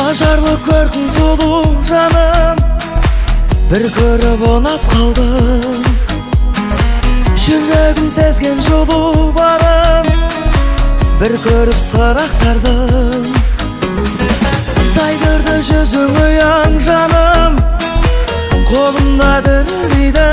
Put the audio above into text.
ажарлы көркің сұлу жаным, бір көріп ұнап қалдым. Жүрегім сезген жылу барым, бір көріп сырақтардым. Тайдырды жүзің ұяң жаным, қолымда дірілдейді.